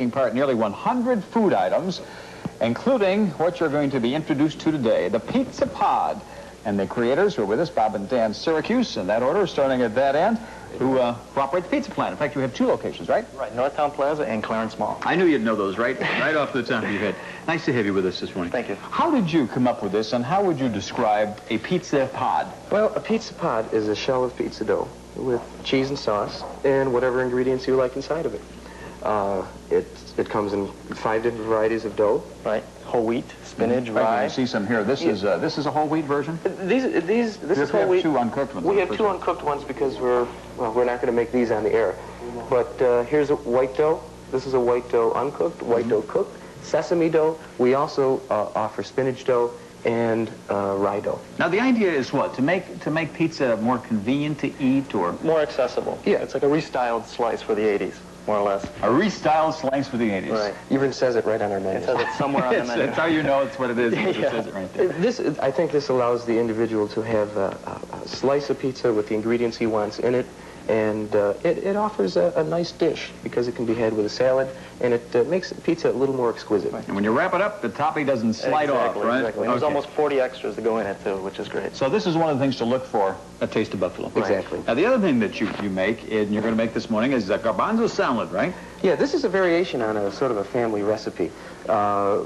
taking part in nearly 100 food items, including what you're going to be introduced to today, the Pizza Pod. And the creators who are with us, Bob and Dan Syracuse, in that order, starting at that end, who operate the pizza plant. In fact, you have two locations, right? Right, Northtown Plaza and Clarence Mall. I knew you'd know those, right? Right off the top of your head. Nice to have you with us this morning. Thank you. How did you come up with this, and how would you describe a pizza pod? Well, a pizza pod is a shell of pizza dough with cheese and sauce and whatever ingredients you like inside of it. It comes in 5 different varieties of dough. Right, whole wheat, spinach, rye. You can see some here. This is a whole wheat version. This is whole wheat. Two uncooked ones. We have two uncooked ones because we're not going to make these on the air. But here's a white dough. This is a white dough uncooked, white dough cooked, sesame dough. We also offer spinach dough and rye dough. Now the idea is what? To make pizza more convenient to eat, or more accessible. Yeah, it's like a restyled slice for the 80s. More or less. A restyled slice for the 80s. Right. Even says it right on our menu. It says it somewhere on the menu. That's how you know it's what it is. It says it right there. I think this allows the individual to have a slice of pizza with the ingredients he wants in it, and it offers a nice dish because it can be had with a salad, and it makes pizza a little more exquisite. Right. And when you wrap it up, the topping doesn't slide off, right? Exactly. There's almost 40 extras to go in it, too, which is great. So this is one of the things to look for at Taste of Buffalo. Right. Exactly. Now, the other thing that you make, and you're going to make this morning, is a garbanzo salad, right? Yeah, this is a variation on a sort of a family recipe.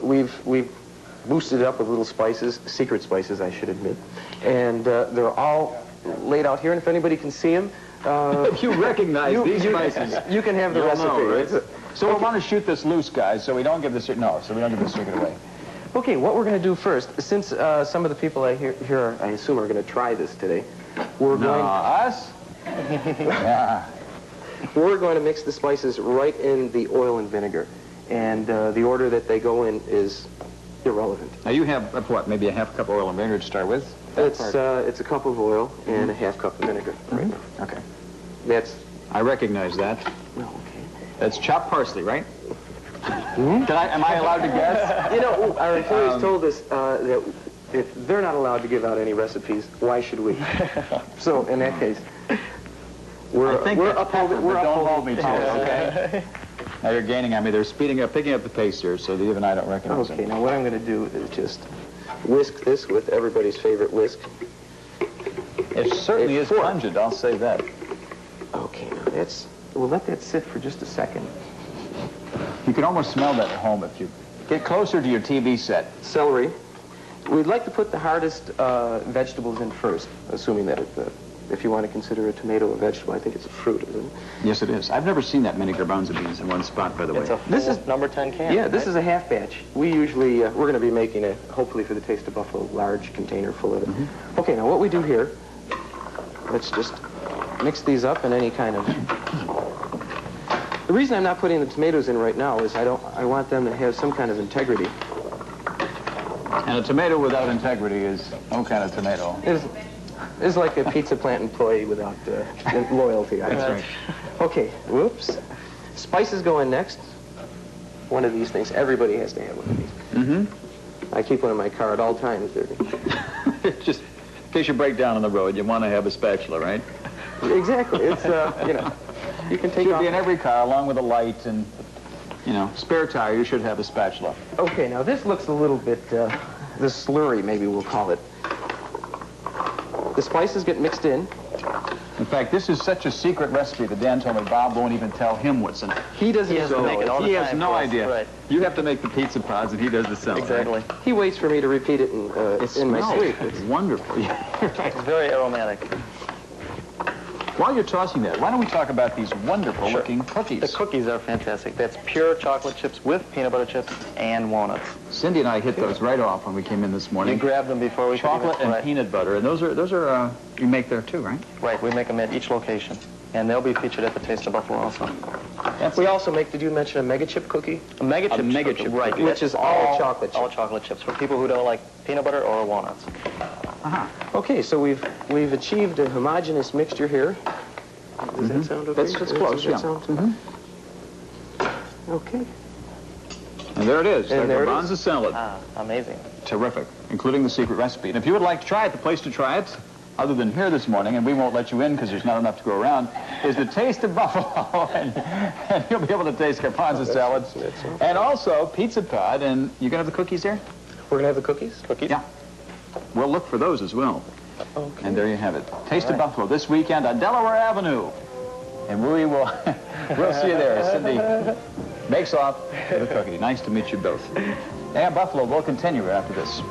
We've boosted it up with little spices, secret spices, I should admit. And they're all laid out here, and if anybody can see them, if you recognize these spices, you can have the recipe. Know, right? So we want to shoot this loose, guys, so we don't give the secret away. Okay, what we're going to do first, since some of the people here, I assume, are going to try this today, us? Yeah. We're going to mix the spices right in the oil and vinegar, and the order that they go in is irrelevant. Now you have what, maybe a half cup of oil and vinegar to start with? It's a cup of oil and a half cup of vinegar. Right now. Okay. I recognize that. No, okay. That's chopped parsley, right? Am I allowed to guess? You know, our employees told us that if they're not allowed to give out any recipes, why should we? So in that case, we're upholding. Don't hold me to it, okay? Now you're gaining on me. They're speeding up, picking up the pace here, so that even I don't recognize Okay, them. now what I'm going to do is just whisk this with everybody's favorite whisk. It certainly is pungent, I'll say that. Okay, now we'll let that sit for just a second. You can almost smell that at home if you get closer to your TV set. Celery. We'd like to put the hardest vegetables in first, assuming that if you want to consider a tomato a vegetable, I think it's a fruit, isn't it? Yes, it is. I've never seen that many garbanzo beans in one spot, by the way. It's a full number 10 can. Yeah, this is a half batch. We usually, we're going to be making hopefully for the Taste of Buffalo, large container full of it. Okay, now what we do here, let's just mix these up in any kind of... The reason I'm not putting the tomatoes in right now is I want them to have some kind of integrity. And a tomato without integrity is no kind of tomato. It's like a pizza plant employee without loyalty. That's right. Okay, whoops. Spices go in next. One of these things. Everybody has to have one of these. I keep one in my car at all times. Just in case you break down on the road, you want to have a spatula, right? Exactly. It's, you know, you can take Should off. be in every car, along with a light and, you know, spare tire, you should have a spatula. Okay, now this looks a little bit, the slurry, maybe we'll call it. The spices get mixed in. In fact, this is such a secret recipe that Dan told me Bob won't even tell him what's in it. He doesn't make it all the He time has no for us. idea. Right. You have to make the pizza pods, and he does the salad. Exactly. Right? He waits for me to repeat it in my sleep. It's wonderful. It's very aromatic. While you're tossing that, why don't we talk about these wonderful-looking cookies? The cookies are fantastic. That's pure chocolate chips with peanut butter chips and walnuts. Cindy and I hit those right off when we came in this morning. You grabbed them before we Chocolate and peanut butter, and those are you make there too, right? Right, we make them at each location. And they'll be featured at the Taste of Buffalo also. We also make, did you mention a mega chip cookie? A mega chip, right, cookie, which is all chocolate chips. All chocolate chips for people who don't like peanut butter or walnuts. Okay, so we've achieved a homogeneous mixture here. Does that sound okay? That's close, yeah. Okay. And there it is, the And there it garbanzo is. salad. Amazing. Terrific, including the secret recipe. And if you would like to try it, the place to try it other than here this morning, and we won't let you in because there's not enough to go around, is the Taste of Buffalo. and you'll be able to taste garbanzo salads. And also Pizza Pod. And you going to have the cookies there? We're going to have the cookies? Cookies? Yeah. We'll look for those as well. Okay. And there you have it. Taste of Buffalo this weekend on Delaware Avenue. And we will we'll see you there. Cindy makes off with a cookie. Nice to meet you both. And Buffalo will continue after this.